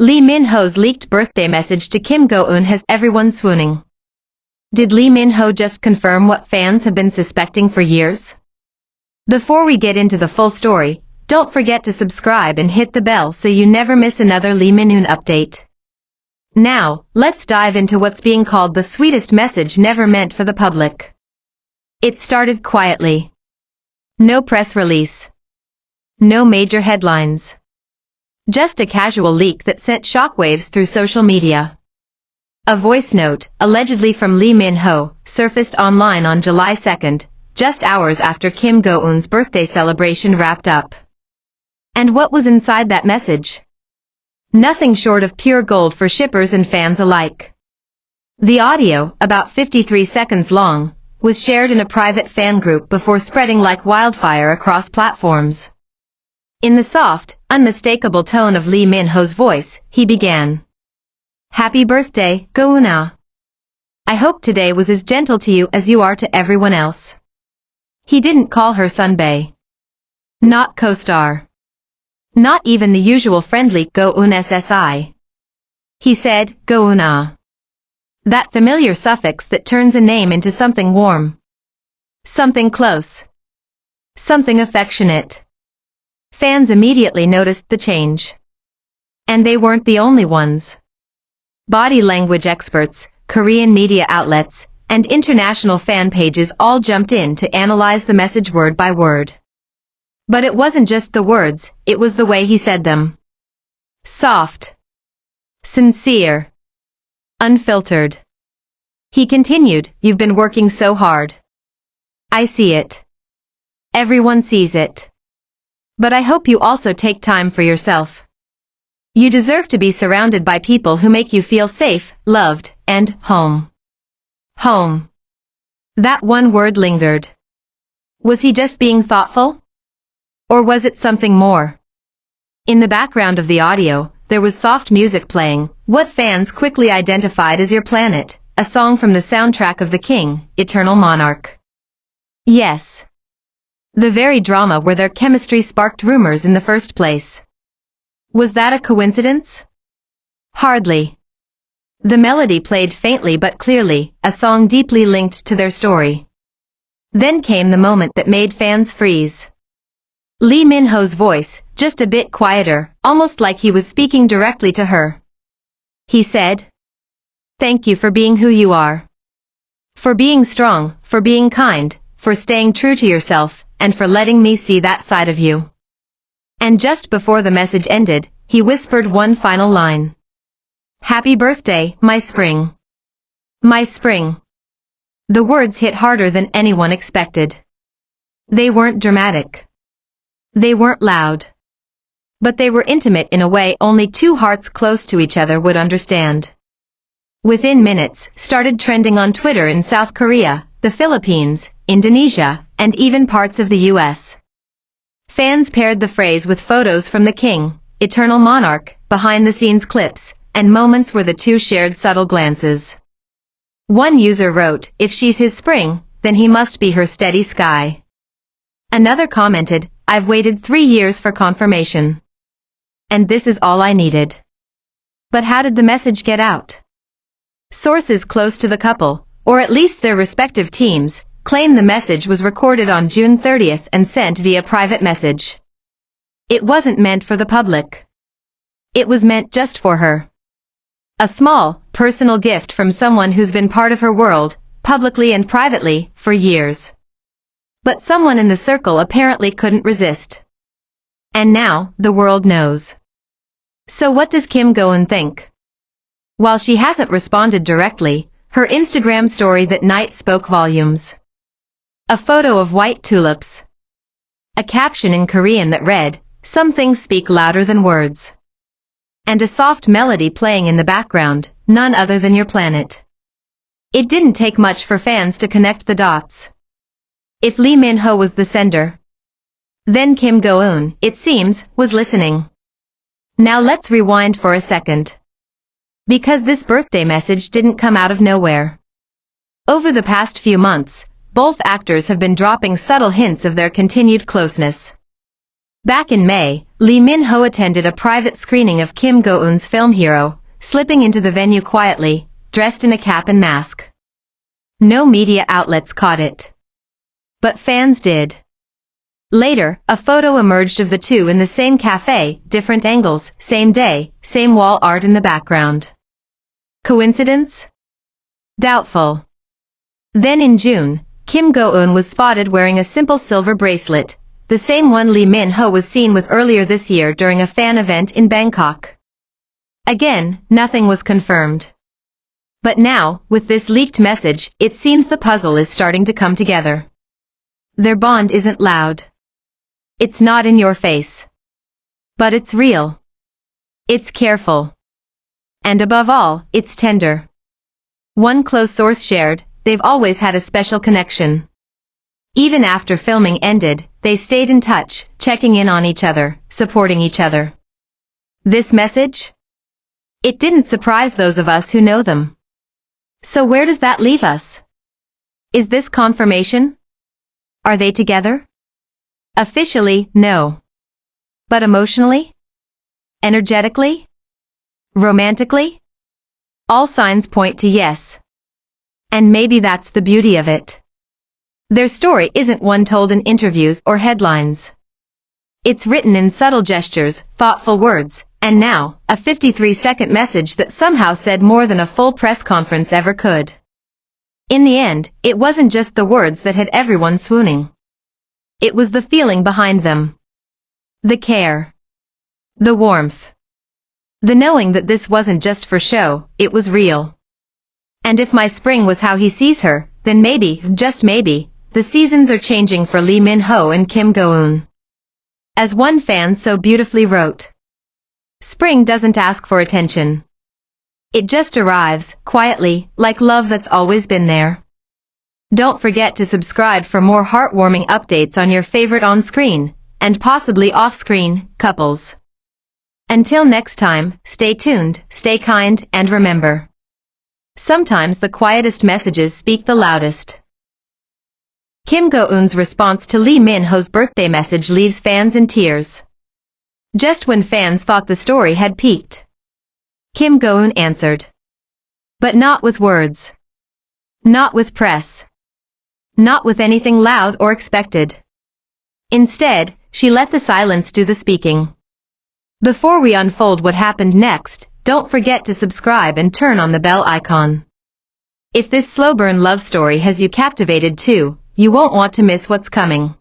Lee Min-ho's leaked birthday message to Kim Go-eun has everyone swooning. Did Lee Min-ho just confirm what fans have been suspecting for years? Before we get into the full story, don't forget to subscribe and hit the bell so you never miss another Lee Min-hoon update. Now, let's dive into what's being called the sweetest message never meant for the public. It started quietly. No press release. No major headlines. Just a casual leak that sent shockwaves through social media. A voice note, allegedly from Lee Min-ho, surfaced online on July 2nd, just hours after Kim Go-eun's birthday celebration wrapped up. And what was inside that message? Nothing short of pure gold for shippers and fans alike. The audio, about 53 seconds long, was shared in a private fan group before spreading like wildfire across platforms. In the soft, unmistakable tone of Lee Min-ho's voice, he began. Happy birthday, Go-eun. I hope today was as gentle to you as you are to everyone else. He didn't call her Sunbae. Not co-star. Not even the usual friendly Go-eun SSI. He said, Go-eun. That familiar suffix that turns a name into something warm. Something close. Something affectionate. Fans immediately noticed the change. And they weren't the only ones. Body language experts, Korean media outlets, and international fan pages all jumped in to analyze the message word by word. But it wasn't just the words, it was the way he said them. Soft. Sincere. Unfiltered. He continued, You've been working so hard. I see it. Everyone sees it. But I hope you also take time for yourself. You deserve to be surrounded by people who make you feel safe, loved, and home. Home. That one word lingered. Was he just being thoughtful? Or was it something more? In the background of the audio, there was soft music playing, what fans quickly identified as Your Planet, a song from the soundtrack of The King, Eternal Monarch. Yes. The very drama where their chemistry sparked rumors in the first place. Was that a coincidence? Hardly. The melody played faintly but clearly, a song deeply linked to their story. Then came the moment that made fans freeze. Lee Min-ho's voice, just a bit quieter, almost like he was speaking directly to her. He said, Thank you for being who you are. For being strong, for being kind, for staying true to yourself, and for letting me see that side of you. And just before the message ended, he whispered one final line. Happy birthday, my spring. My spring. The words hit harder than anyone expected. They weren't dramatic. They weren't loud. But they were intimate in a way only two hearts close to each other would understand. Within minutes, started trending on Twitter in South Korea, the Philippines, Indonesia, and even parts of the US. Fans paired the phrase with photos from the King, Eternal Monarch, behind-the-scenes clips, and moments where the two shared subtle glances. One user wrote, If she's his spring, then he must be her steady sky. Another commented, I've waited 3 years for confirmation. And this is all I needed. But how did the message get out? Sources close to the couple, or at least their respective teams, claim the message was recorded on June 30th and sent via private message. It wasn't meant for the public. It was meant just for her. A small, personal gift from someone who's been part of her world, publicly and privately, for years. But someone in the circle apparently couldn't resist. And now, the world knows. So what does Kim Go-eun think? While she hasn't responded directly, her Instagram story that night spoke volumes. A photo of white tulips. A caption in Korean that read, Some things speak louder than words. And a soft melody playing in the background, none other than Your Planet. It didn't take much for fans to connect the dots. If Lee Min-ho was the sender, then Kim Go-eun, it seems, was listening. Now let's rewind for a second. Because this birthday message didn't come out of nowhere. Over the past few months, both actors have been dropping subtle hints of their continued closeness. Back in May, Lee Min-ho attended a private screening of Kim Go-eun's film Hero, slipping into the venue quietly, dressed in a cap and mask. No media outlets caught it. But fans did. Later, a photo emerged of the two in the same cafe, different angles, same day, same wall art in the background. Coincidence? Doubtful. Then in June, Kim Go-eun was spotted wearing a simple silver bracelet, the same one Lee Min-ho was seen with earlier this year during a fan event in Bangkok. Again, nothing was confirmed. But now, with this leaked message, it seems the puzzle is starting to come together. Their bond isn't loud. It's not in your face. But it's real. It's careful. And above all, it's tender. One close source shared, they've always had a special connection. Even after filming ended, they stayed in touch, checking in on each other, supporting each other. This message? It didn't surprise those of us who know them. So where does that leave us? Is this confirmation? Are they together? Officially, no. But emotionally? Energetically? Romantically? All signs point to yes. And maybe that's the beauty of it. Their story isn't one told in interviews or headlines. It's written in subtle gestures, thoughtful words, and now, a 53-second message that somehow said more than a full press conference ever could. In the end, it wasn't just the words that had everyone swooning. It was the feeling behind them. The care. The warmth. The knowing that this wasn't just for show, it was real. And if my spring was how he sees her, then maybe, just maybe, the seasons are changing for Lee Min-ho and Kim Go-eun. As one fan so beautifully wrote, "Spring doesn't ask for attention. It just arrives, quietly, like love that's always been there." Don't forget to subscribe for more heartwarming updates on your favorite on-screen, and possibly off-screen, couples. Until next time, stay tuned, stay kind, and remember. Sometimes the quietest messages speak the loudest. Kim Go-eun's response to Lee Min-ho's birthday message leaves fans in tears. Just when fans thought the story had peaked, Kim Go-eun answered. But not with words. Not with press. Not with anything loud or expected. Instead, she let the silence do the speaking. Before we unfold what happened next, don't forget to subscribe and turn on the bell icon. If this slow burn love story has you captivated too, you won't want to miss what's coming.